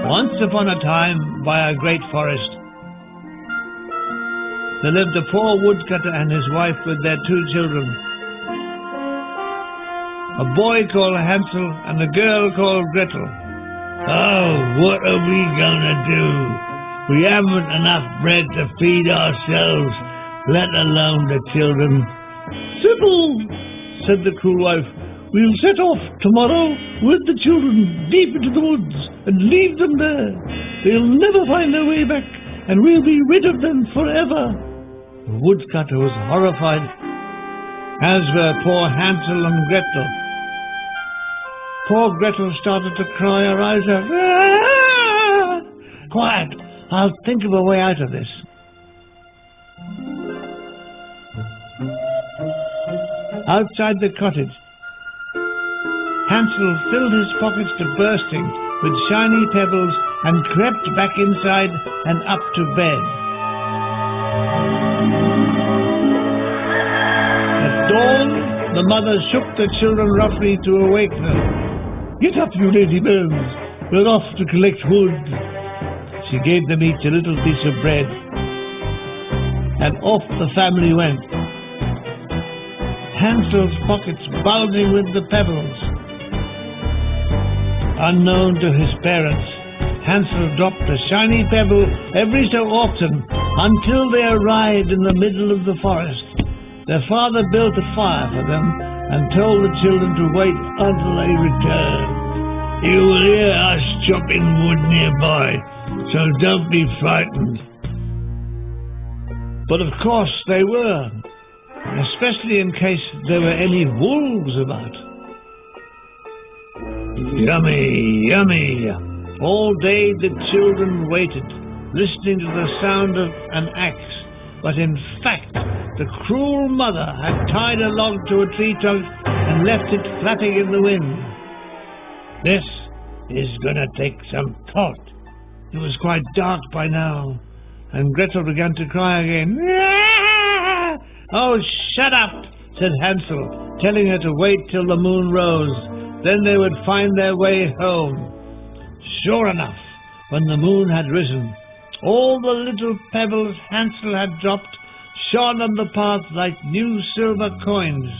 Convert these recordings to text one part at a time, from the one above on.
Once upon a time, by a great forest, there lived a poor woodcutter and his wife with their 2 children. A boy called Hansel and a girl called Gretel. Oh, what are we gonna do? We haven't enough bread to feed ourselves, let alone the children. Simple, said the cruel wife. We'll set off tomorrow with the children deep into the woods and leave them there. They'll never find their way back, and we'll be rid of them forever. The woodcutter was horrified, as were poor Hansel and Gretel. Poor Gretel started to cry her eyes out. Ah! Quiet, I'll think of a way out of this. Outside the cottage, Hansel filled his pockets to bursting with shiny pebbles and crept back inside and up to bed. At dawn, the mother shook the children roughly to awake them. Get up, you lazy bones. We're off to collect wood. She gave them each a little piece of bread, and off the family went, Hansel's pockets bulging with the pebbles. Unknown to his parents, Hansel dropped a shiny pebble every so often until they arrived in the middle of the forest. Their father built a fire for them and told the children to wait until they returned. You will hear us chopping wood nearby, so don't be frightened. But of course they were, especially in case there were any wolves about. Yummy, yummy. All day the children waited, listening to the sound of an axe. But in fact, the cruel mother had tied a log to a tree trunk and left it flapping in the wind. This is gonna take some thought. It was quite dark by now, and Gretel began to cry again. Oh, shut up, said Hansel, telling her to wait till the moon rose. Then they would find their way home. Sure enough, when the moon had risen, all the little pebbles Hansel had dropped shone on the path like new silver coins.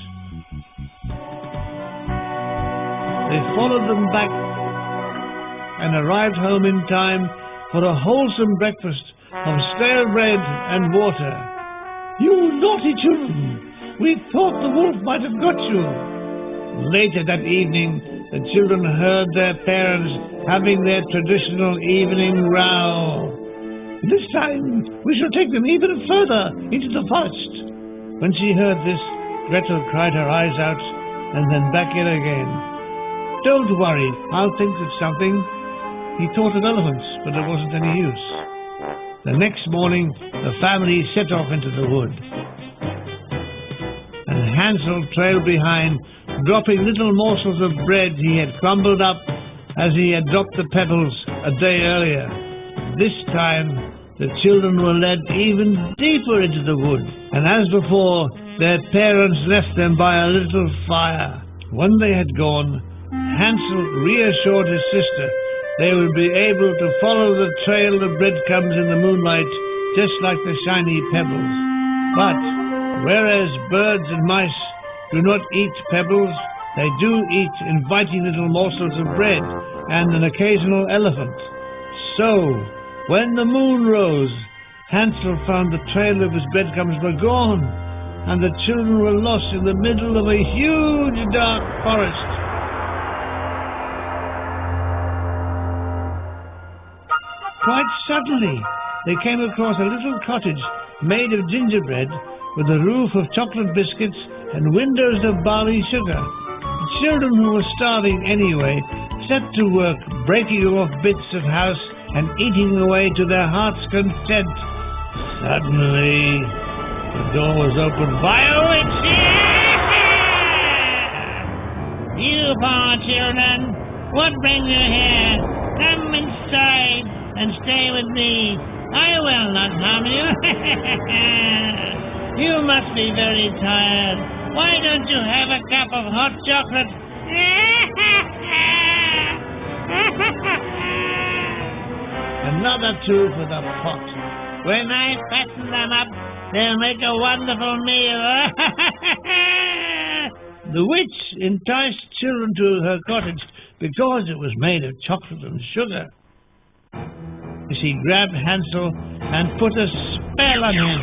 They followed them back and arrived home in time for a wholesome breakfast of stale bread and water. You naughty children! We thought the wolf might have got you. Later that evening, the children heard their parents having their traditional evening row. This time, we shall take them even further into the forest. When she heard this, Gretel cried her eyes out and then back in again. Don't worry, I'll think of something. He thought of elephants, but it wasn't any use. The next morning, the family set off into the wood. And Hansel trailed behind, dropping little morsels of bread he had crumbled up as he had dropped the pebbles a day earlier. This time, the children were led even deeper into the wood, and as before, their parents left them by a little fire. When they had gone, Hansel reassured his sister they would be able to follow the trail of breadcrumbs in the moonlight, just like the shiny pebbles. But whereas birds and mice do not eat pebbles, they do eat inviting little morsels of bread and an occasional elephant. So, when the moon rose, Hansel found the trail of his breadcrumbs were gone, and the children were lost in the middle of a huge dark forest. Quite suddenly, they came across a little cottage made of gingerbread with a roof of chocolate biscuits and windows of barley sugar. The children, who were starving anyway, set to work breaking off bits of house and eating away to their heart's content. Suddenly, the door was opened by a witch. You poor children, what brings you here? Come inside and stay with me. I will not harm you. You must be very tired. Why don't you have a cup of hot chocolate? another two for the pot. When I fatten them up, they'll make a wonderful meal. The witch enticed children to her cottage because it was made of chocolate and sugar. She grabbed Hansel and put a spell on him.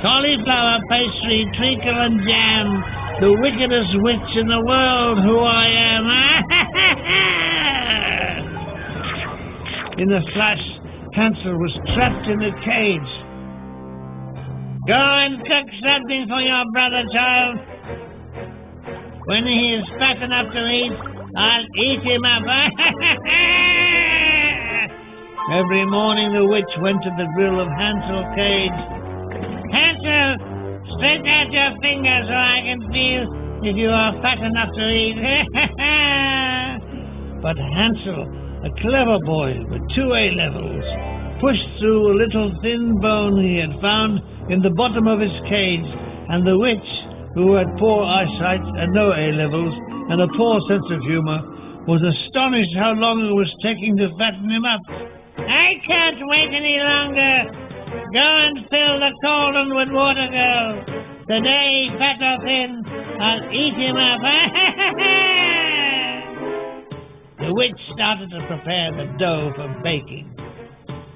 Cauliflower, pastry, treacle and jam, the wickedest witch in the world who I am. In a flash, Hansel was trapped in a cage. Go and cook something for your brother, child. When he is fat enough to eat, I'll eat him up. Every morning the witch went to the grill of Hansel's cage. Hansel, stretch out your fingers so I can feel if you are fat enough to eat. But Hansel, a clever boy with 2 A-levels, pushed through a little thin bone he had found in the bottom of his cage, and the witch, who had poor eyesight and no A-levels and a poor sense of humor, was astonished how long it was taking to fatten him up. I can't wait any longer. Go and fill the cauldron with water, girl. Today, fat or thin, I'll eat him up. The witch started to prepare the dough for baking.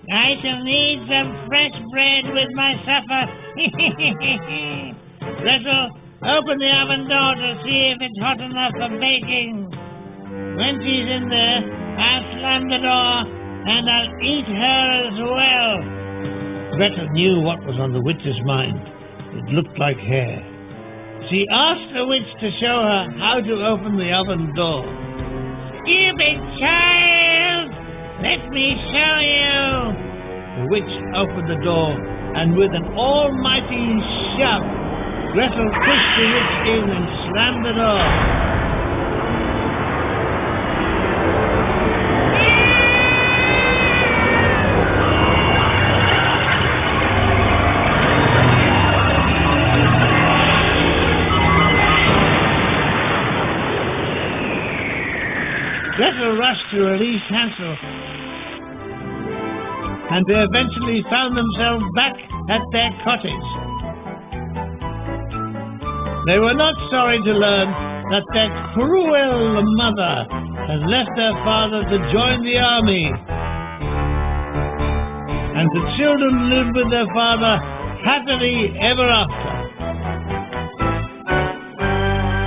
I shall need some fresh bread with my supper. Gretel, open the oven door to see if it's hot enough for baking. When she's in there, I'll slam the door and I'll eat her as well. Gretel knew what was on the witch's mind. It looked like hair. She asked the witch to show her how to open the oven door. Stupid child! Let me show you! The witch opened the door, and with an almighty shove, Gretel pushed the witch in and slammed the door. Gretel rushed to release Hansel, and they eventually found themselves back at their cottage. They were not sorry to learn that their cruel mother had left their father to join the army, and the children lived with their father happily ever after.